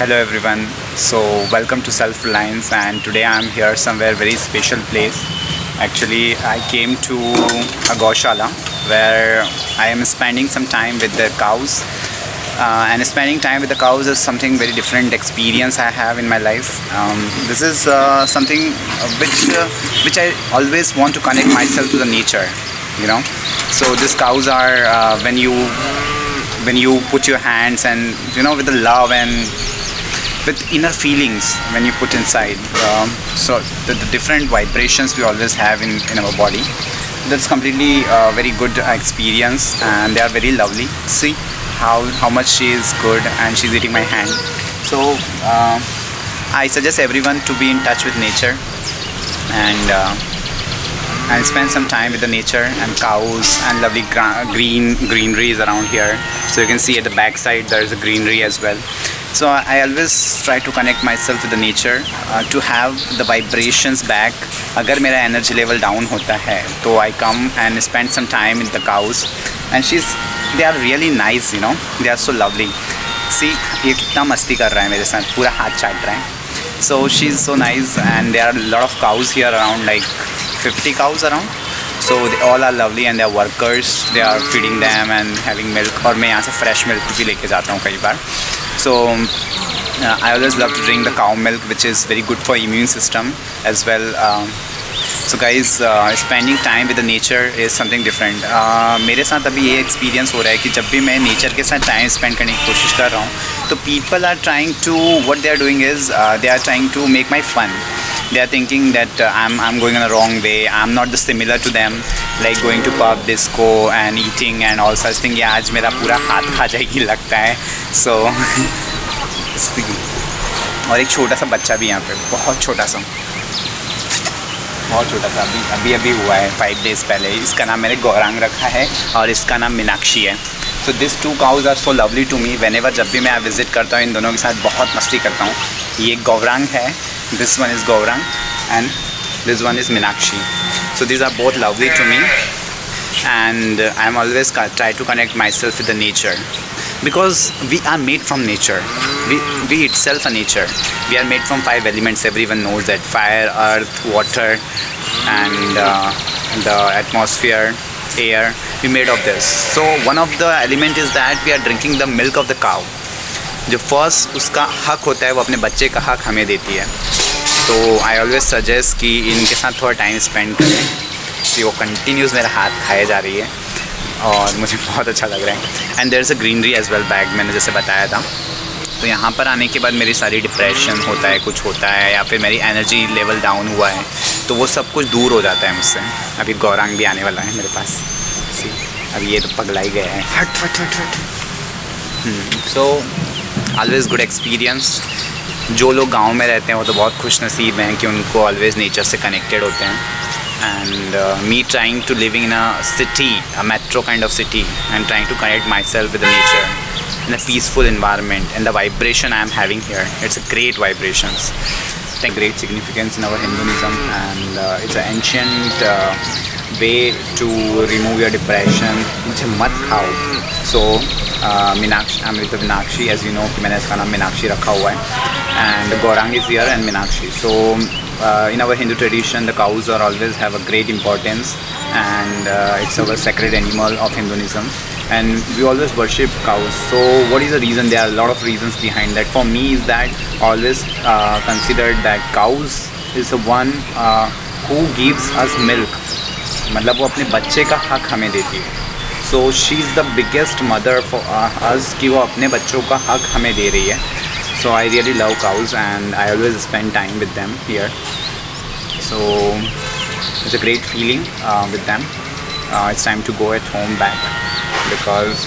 Hello everyone. So welcome to Self Reliance, and today I am here somewhere very special place. Actually, I came to a Gaushala where I am spending some time with the cows. And spending time with the cows is something very different experience I have in my life. This is something which I always want to connect myself to the nature. You know, so these cows are when you put your hands and with the love and with inner feelings when you put inside, so the different vibrations we always have in our body, that's completely very good experience, and they are very lovely. See how much she is good, and she's eating my hand. So I suggest everyone to be in touch with nature and spend some time with the nature and cows and lovely greeneries around here. So you can see at the back side there's a greenery as well. So I always try to connect myself with the nature to have the vibrations back. अगर मेरा energy level down होता है तो I come and spend some time with the cows, and they are really nice, they are so lovely. See, ये कितना मस्ती कर रहा है मेरे साथ, पूरा हाथ चाट रहा है. So she's so nice, and there are a lot of cows here around, like 50 cows around. So they all are lovely, and they are workers. They are feeding them and having milk. और मैं यहाँ से fresh milk भी लेके जाता हूँ कई बार. So I always love to drink the cow milk, which is very good for immune system as well. So guys, spending time with the nature is something different. मेरे साथ अभी ये experience हो रहा है कि जब भी मैं nature के साथ time spend करने की कोशिश कर रहा हूँ, तो people are trying to, what they are doing is they are trying to make my fun. They are thinking that I'm going in the wrong way. I'm not the similar to them, like going to pub, disco and eating and all such thing. Yeah, आज मेरा पूरा हाथ खा जाएगी लगता है. So और एक छोटा सा बच्चा भी यहाँ पे, बहुत छोटा सा अभी हुआ है 5 days पहले. इसका नाम मैंने गौरांग रखा है और इसका नाम मीनाक्षी है. So this 2 cows are so lovely to me. Whenever जब भी मैं विज़िट करता हूँ, इन दोनों के साथ बहुत मस्ती करता हूँ. ये गौरांग है, this one is Gaurang, and this one is Meenakshi. So these are both lovely to me, and I'm always try to connect myself with the nature, because we are made from nature. We itself are nature. We are made from 5 elements. Everyone knows that: fire, earth, water, and the atmosphere, air. We made of this. So one of the element is that we are drinking the milk of the cow. जो first उसका हक होता है, वो अपने बच्चे का हक हमें देती है. तो आई ऑलवेज सजेस्ट कि इनके साथ थोड़ा टाइम स्पेंड करें. कि वो कंटिन्यूस मेरा हाथ खाए जा रही है और मुझे बहुत अच्छा लग रहा है. And there is a greenery as well back, मैंने जैसे बताया था. तो यहाँ पर आने के बाद मेरी सारी डिप्रेशन होता है, कुछ होता है, या फिर मेरी एनर्जी लेवल डाउन हुआ है, तो वो सब कुछ दूर हो जाता है मुझसे. अभी गौरांग भी आने वाला है मेरे पास. अभी ये तो पगला ही गया है. हट. So always good experience. जो लोग गांव में रहते हैं वो तो बहुत खुश नसीब हैं कि उनको ऑलवेज़ नेचर से कनेक्टेड होते हैं. And me trying to living in a city, a metro kind of city, and trying to connect myself with the nature in a peaceful environment, and the vibration I am having here, it's a great vibrations. It's a great significance in our Hinduism, and it's an ancient way to remove your depression. मुझे मत खाओ. So Meenakshi, I'm with Meenakshi, as you know कि मैंने इसका नाम मीनाक्षी रखा हुआ है, and Gaurang is here and Meenakshi. So in our Hindu tradition, the cows are always have a great importance, and it's our sacred animal of Hinduism, and we always worship cows. So what is the reason? There are a lot of reasons behind that. For me is that always considered that cows is the one who gives us milk. मतलब वो अपने बच्चे का हक हमें देती है. So she is the biggest mother for us कि वो अपने बच्चों का हक हमें दे रही है. So I really love cows, and I always spend time with them here. So it's a great feeling with them. It's time to go at home back, because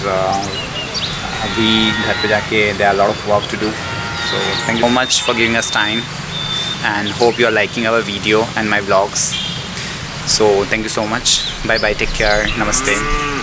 अभी घर पे जाके there are a lot of work to do. So thank you so much for giving us time, and hope you are liking our video and my vlogs. So thank you so much. Bye bye, take care, namaste.